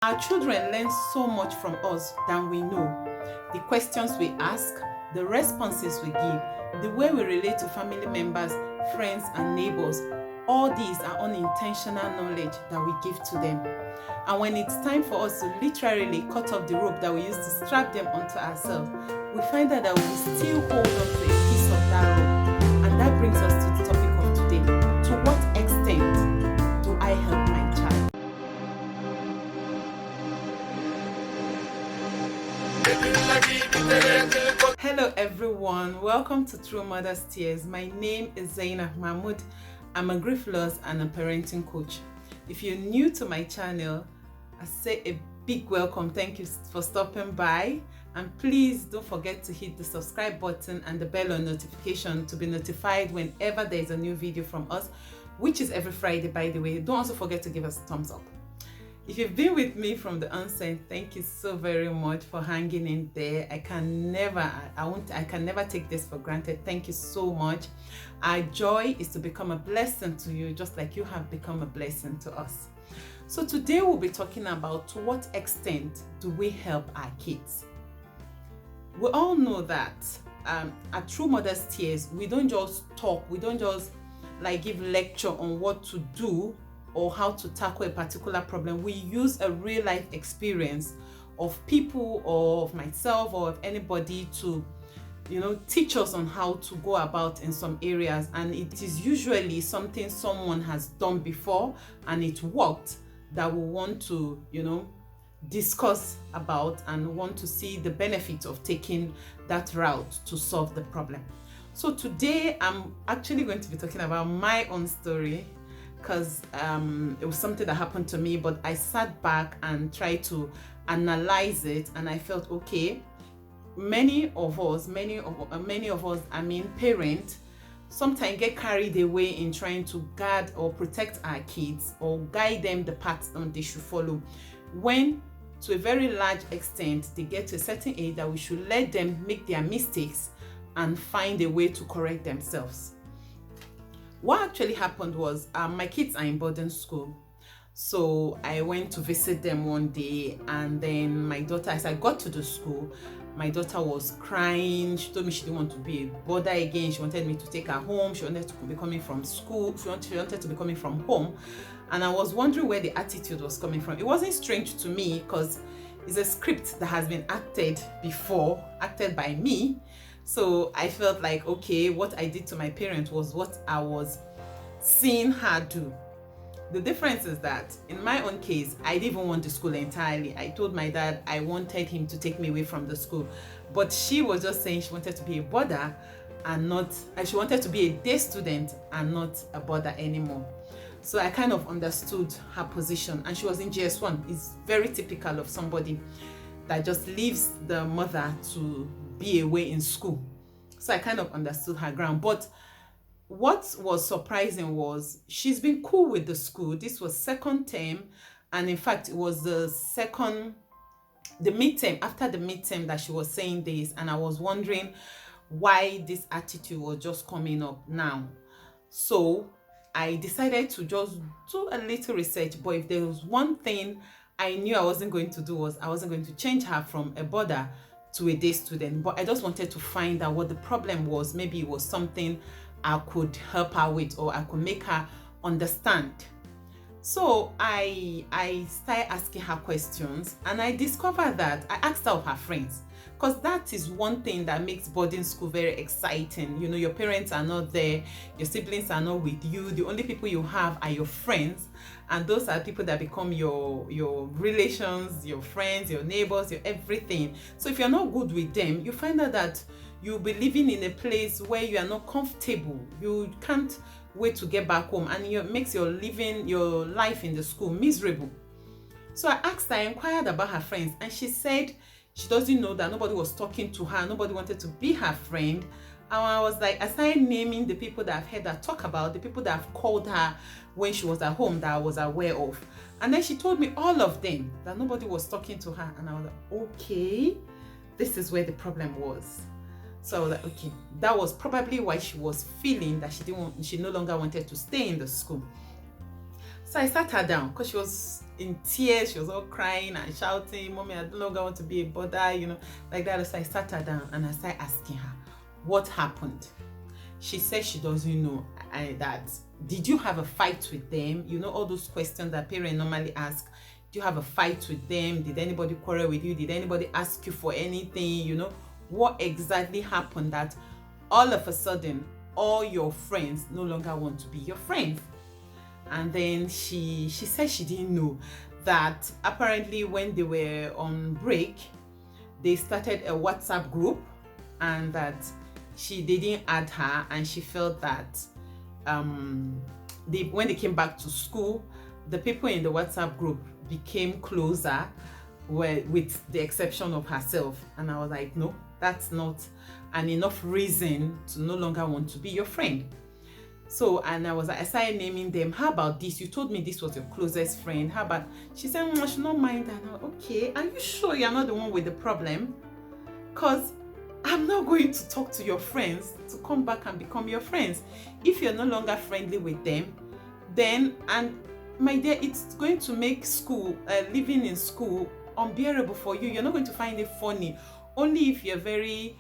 Our children learn so much from us than we know. The questions we ask, the responses we give, the way we relate to family members, friends, and neighbors, all these are unintentional knowledge that we give to them. And when it's time for us to literally cut off the rope that we used to strap them onto ourselves, we find out that we still hold on to a piece of that rope. And that brings us to the topic of today. To what extent do I help my child? Hello everyone, welcome to True Mother's Tears. My name is Zainab Mahmoud. I'm a grief loss and a parenting coach. If you're new to my channel, I say a big welcome. Thank you for stopping by, and please don't forget to hit the subscribe button and the bell on notification to be notified whenever there's a new video from us, which is every Friday, by the way. Don't also forget to give us a thumbs up. If you've been with me from the onset, thank you so very much for hanging in there. I can never take this for granted. Thank you so much. Our joy is to become a blessing to you, just like you have become a blessing to us. So today we'll be talking about to what extent do we help our kids. We all know that at True Mother's Tears, we don't just talk, we don't just like give lecture on what to do or how to tackle a particular problem. We use a real life experience of people or of myself or of anybody to, teach us on how to go about in some areas. And it is usually something someone has done before and it worked that we want to, discuss about and want to see the benefit of taking that route to solve the problem. So today I'm actually going to be talking about my own story, because it was something that happened to me, but I sat back and tried to analyze it, and I felt okay. Many of us, parents, sometimes get carried away in trying to guard or protect our kids or guide them the path they should follow, when to a very large extent they get to a certain age that we should let them make their mistakes and find a way to correct themselves. What actually happened was my kids are in boarding school. So I went to visit them one day, and then my daughter, as I got to the school, my daughter was crying. She told me she didn't want to be a boarder again. She wanted me to take her home. She wanted to be coming from school. She wanted to be coming from home. And I was wondering where the attitude was coming from. It wasn't strange to me because it's a script that has been acted before, acted by me. So I felt like, okay, what I did to my parents was what I was seeing her do. The difference is that in my own case, I didn't even want the school entirely. I told my dad I wanted him to take me away from the school. But she was just saying she wanted to be a boarder and she wanted to be a day student and not a boarder anymore. So I kind of understood her position, and she was in GS1. It's very typical of somebody that just leaves the mother to be away in school. So I kind of understood her ground. But what was surprising was she's been cool with the school. This was second term, and in fact it was the midterm, after the midterm, that she was saying this, and I was wondering why this attitude was just coming up now. So I decided to just do a little research. But if there was one thing I knew I wasn't going to do, was I wasn't going to change her from a boarder to a day student. But I just wanted to find out what the problem was. Maybe it was something I could help her with, or I could make her understand. So I started asking her questions, and I discovered that I asked her of her friends, because that is one thing that makes boarding school very exciting. Your parents are not there, your siblings are not with you. The only people you have are your friends, and those are people that become your relations, your friends, your neighbors, your everything. So if you're not good with them, you find out that you'll be living in a place where you are not comfortable. You can't wait to get back home, and it makes your life in the school miserable. So I inquired about her friends, and she said she doesn't know, that nobody was talking to her, nobody wanted to be her friend. And I was like, I started naming the people that I've heard her talk about, the people that have called her when she was at home that I was aware of. And then she told me all of them, that nobody was talking to her. And I was like, okay, this is where the problem was. So I was like, okay, that was probably why she was feeling that she no longer wanted to stay in the school. So I sat her down because she was in tears. She was all crying and shouting, "Mommy, I no longer want to be a bother," like that. So I sat her down and I started asking her, what happened? She said she doesn't know. That, did you have a fight with them? All those questions that parents normally ask. Do you have a fight with them? Did anybody quarrel with you? Did anybody ask you for anything? What exactly happened that all of a sudden all your friends no longer want to be your friends? And then she said she didn't know that apparently when they were on break, they started a WhatsApp group, and that they didn't add her, and she felt that when they came back to school, the people in the WhatsApp group became closer, with the exception of herself. And I was like, no, that's not an enough reason to no longer want to be your friend. So, and I started naming them. How about this? You told me this was your closest friend. How about, she said, I should not mind that. And I was, okay, are you sure you're not the one with the problem? Because I'm not going to talk to your friends to come back and become your friends. If you're no longer friendly with them, then, and my dear, it's going to make school, living in school, unbearable for you. You're not going to find it funny. Only if you're very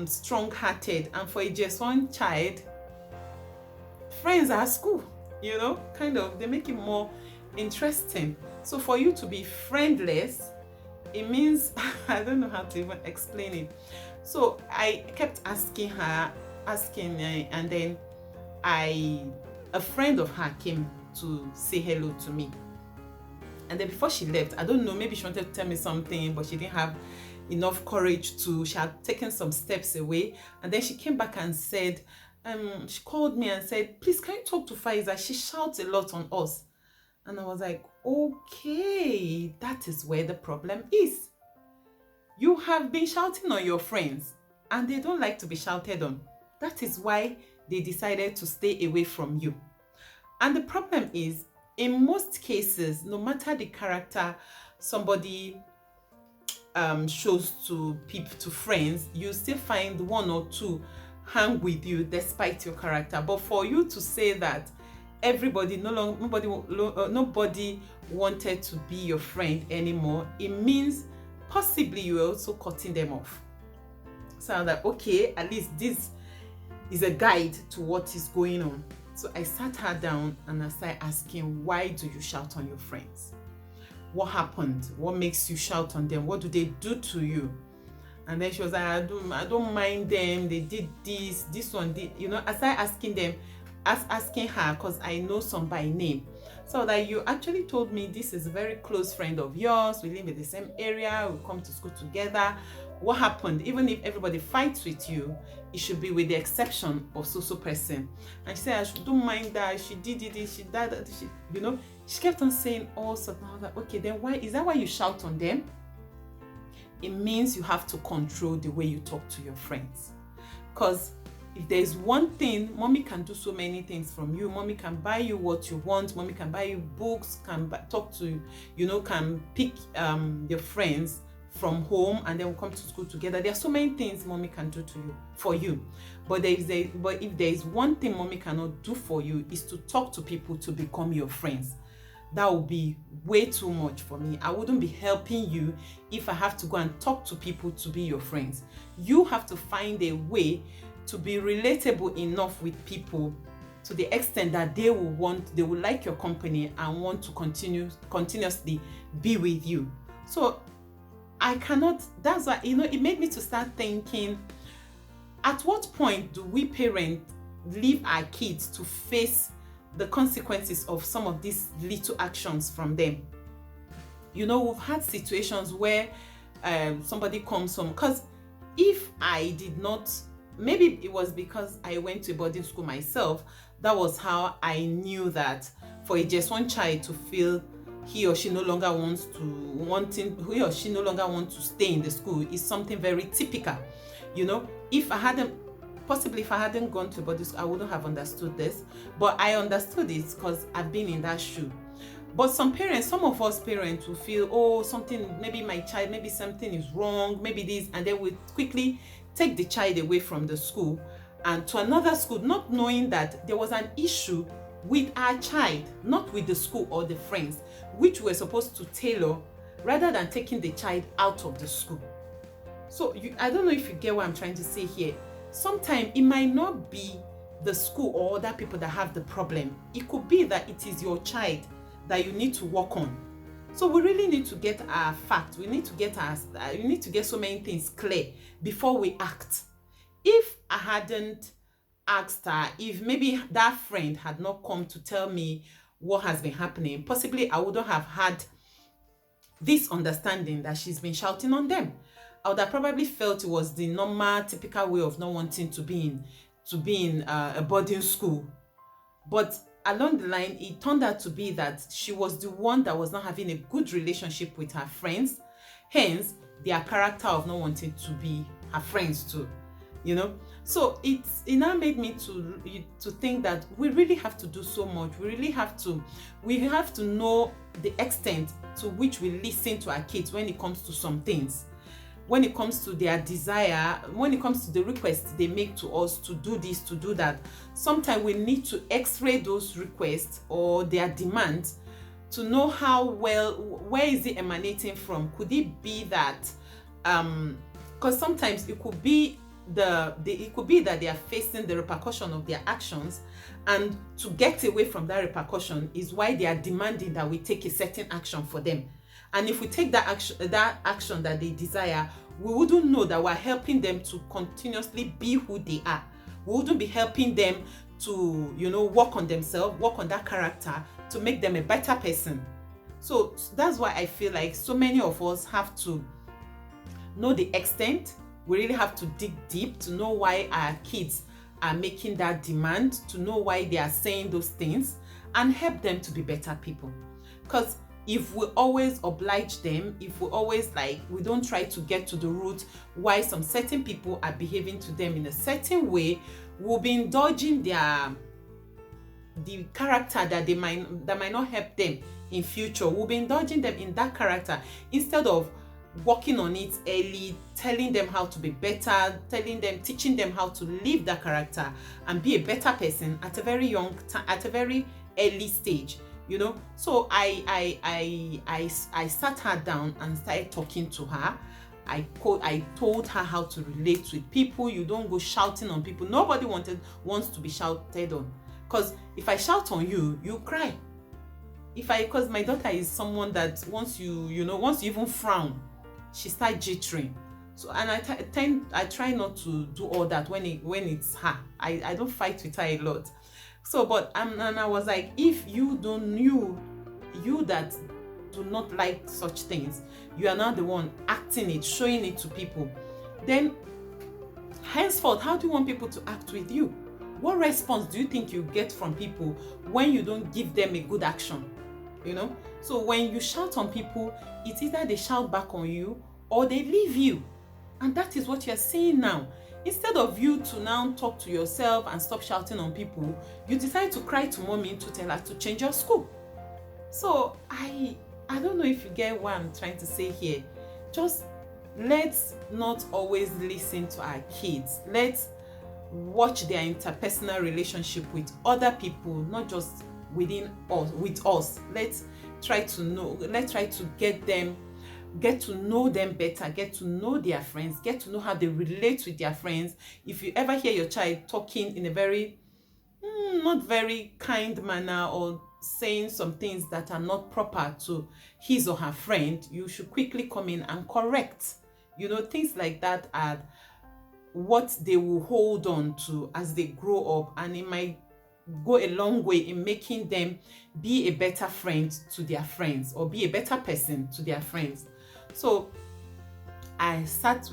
strong-hearted. And for just one child, friends are at school, kind of, they make it more interesting. So for you to be friendless, it means, I don't know how to even explain it. So I kept asking her, and then a friend of her came to say hello to me. And then before she left, I don't know, maybe she wanted to tell me something, but she didn't have enough courage to. She had taken some steps away, and then she came back and said, she called me and said, please, can you talk to Faiza? She shouts a lot on us. And I was like, okay, that is where the problem is. You have been shouting on your friends, and they don't like to be shouted on. That is why they decided to stay away from you. And the problem is, in most cases, no matter the character somebody shows to people, to friends, you still find one or two hang with you despite your character. But for you to say that nobody wanted to be your friend anymore, it means possibly you are also cutting them off. So I'm like, okay, at least this is a guide to what is going on. So I sat her down and I started asking, why do you shout on your friends? What happened? What makes you shout on them? What do they do to you? And then she was like, I don't mind them. They did this one did. I started asking her, because I know some by name. So that you actually told me this is a very close friend of yours. We live in the same area. We come to school together. What happened? Even if everybody fights with you, it should be with the exception of so person. And she said, I don't mind that. She did it. She did that. She kept on saying all sorts. And I was like, okay, then why is that why you shout on them? It means you have to control the way you talk to your friends. Because if there's one thing, mommy can do so many things from you. Mommy can buy you what you want. Mommy can buy you books, can talk to you, can pick your friends from home, and then we'll come to school together. There are so many things mommy can do for you. But if there is one thing mommy cannot do for you, is to talk to people to become your friends. That would be way too much for me. I wouldn't be helping you if I have to go and talk to people to be your friends. You have to find a way to be relatable enough with people to the extent that they will like your company and want to continuously be with you. So I cannot, that's why, it made me to start thinking, at what point do we parents leave our kids to face the consequences of some of these little actions from them? We've had situations where somebody comes home, because if I did not, maybe it was because I went to a boarding school myself, that was how I knew that for just one child to feel he or she no longer wants to stay in the school is something very typical. If I hadn't gone to boarding school, I wouldn't have understood this, but I understood it because I've been in that shoe. But some of us parents will feel, maybe something is wrong, maybe this, and then we quickly take the child away from the school and to another school, not knowing that there was an issue with our child, not with the school or the friends, which we're supposed to tailor rather than taking the child out of the school. So I don't know if you get what I'm trying to say here. Sometimes it might not be the school or other people that have the problem. It could be that it is your child that you need to work on. So we really need to get our facts. We need to get so many things clear before we act. If I hadn't asked her, if maybe that friend had not come to tell me what has been happening, possibly I wouldn't have had this understanding that she's been shouting on them. I would have probably felt it was the normal, typical way of not wanting to be in a boarding school. But along the line, it turned out to be that she was the one that was not having a good relationship with her friends. Hence, their character of not wanting to be her friends too. So it now made me to think that we really have to do so much. We have to know the extent to which we listen to our kids when it comes to some things, when it comes to their desire, when it comes to the requests they make to us to do this, to do that. Sometimes we need to x-ray those requests or their demands to know where is it emanating from. Could it be that because sometimes it could be that they are facing the repercussion of their actions, and to get away from that repercussion is why they are demanding that we take a certain action for them. And if we take that action that they desire, we wouldn't know that we're helping them to continuously be who they are. We wouldn't be helping them to work on themselves, work on that character to make them a better person. So that's why I feel like so many of us have to know the extent. We really have to dig deep to know why our kids are making that demand, to know why they are saying those things, and help them to be better people. Because if we always oblige them, if we always we don't try to get to the root why some certain people are behaving to them in a certain way, we'll be indulging the character that might not help them in future. We'll be indulging them in that character instead of working on it early, telling them how to be better, teaching them how to live that character and be a better person at a very early stage. So I sat her down and started talking to her. I told her how to relate with people. You don't go shouting on people. Nobody wants to be shouted on, because if I shout on you, you cry. Because my daughter is someone that once you even frown, she starts jittering. So, and I try not to do all that when it's her. I don't fight with her a lot. So, but and I was like, if you that do not like such things, you are now the one acting it, showing it to people, then henceforth, how do you want people to act with you? What response do you think you get from people when you don't give them a good action? So when you shout on people, it's either they shout back on you or they leave you. And that is what you're seeing now. Instead of you to now talk to yourself and stop shouting on people, you decide to cry to mommy to tell her to change your school. So I don't know if you get what I'm trying to say here. Just let's not always listen to our kids. Let's watch their interpersonal relationship with other people, not just with us. Let's try to get to know them better, get to know their friends, get to know how they relate with their friends. If you ever hear your child talking in a very not very kind manner or saying some things that are not proper to his or her friend, you should quickly come in and correct. Things like that are what they will hold on to as they grow up, and it might go a long way in making them be a better friend to their friends or be a better person to their friends. So I sat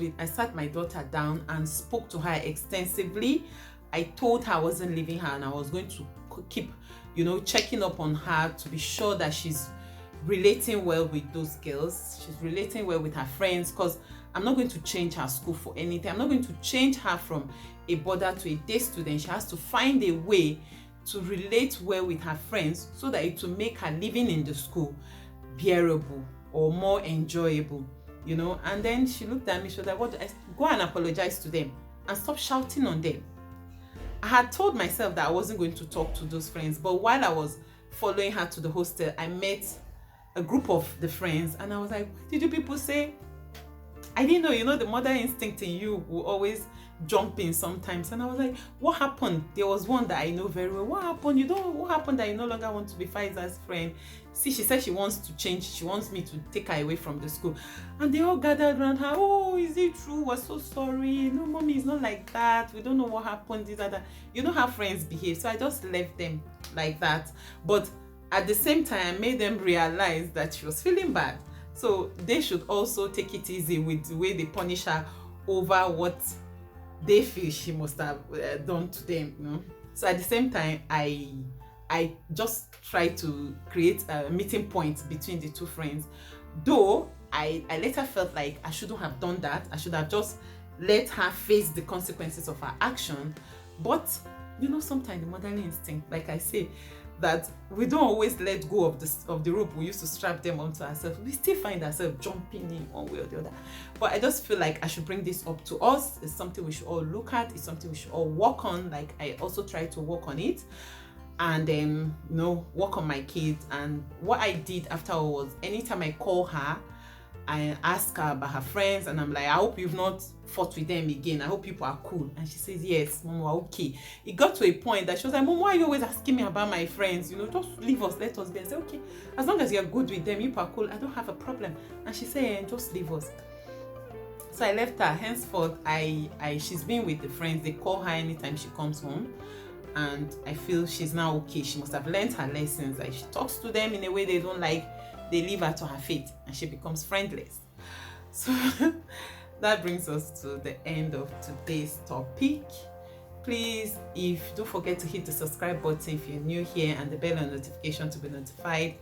my daughter down and spoke to her extensively. I told her I wasn't leaving her and I was going to keep checking up on her to be sure that she's relating well with those girls, she's relating well with her friends, because I'm not going to change her school for anything. I'm not going to change her from a boarder to a day student. She has to find a way to relate well with her friends so that it will make her living in the school bearable or more enjoyable, And then she looked at me, she was like, "What? Go and apologize to them and stop shouting on them." I had told myself that I wasn't going to talk to those friends, but while I was following her to the hostel, I met a group of the friends, and I was like, what did you people say? I didn't know, the mother instinct in you will always jump in sometimes. And I was like, what happened? There was one that I know very well. What happened? What happened that you no longer want to be Faiza's friend? See, she said she wants to change. She wants me to take her away from the school. And they all gathered around her. Oh, is it true? We're so sorry. No, mommy, it's not like that. We don't know what happened. This and that. You know how friends behave. So I just left them like that. But at the same time, I made them realize that she was feeling bad. So they should also take it easy with the way they punish her over what they feel she must have done to them. So at the same time, I just try to create a meeting point between the two friends. Though I later felt like I shouldn't have done that. I should have just let her face the consequences of her action. But sometimes the motherly instinct, like I say, that we don't always let go of the rope we used to strap them onto ourselves. We still find ourselves jumping in one way or the other. But I just feel like I should bring this up to us. It's something we should all look at. It's something we should all work on. Like I also try to work on it, and work on my kids. And what I did after was, anytime I call her, I ask her about her friends, and I'm like, I hope you've not fought with them again. I hope people are cool. And she says, yes, Mom, we're okay. It got to a point that she was like, Mom, why are you always asking me about my friends? Just leave us, let us be. I said, okay, as long as you're good with them, you are cool, I don't have a problem. And she said, just leave us. So I left her. Henceforth, she's been with the friends. They call her anytime she comes home. And I feel she's now okay. She must have learned her lessons. Like, she talks to them in a way they don't like. They leave her to her fate, and she becomes friendless. So that brings us to the end of today's topic. Please, don't forget to hit the subscribe button if you're new here, and the bell on notification to be notified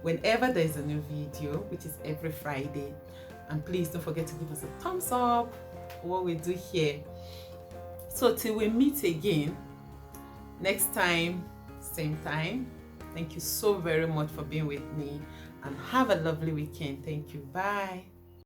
whenever there's a new video, which is every Friday. And please don't forget to give us a thumbs up for what we do here. So till we meet again next time, same time. Thank you so very much for being with me, and have a lovely weekend. Thank you. Bye.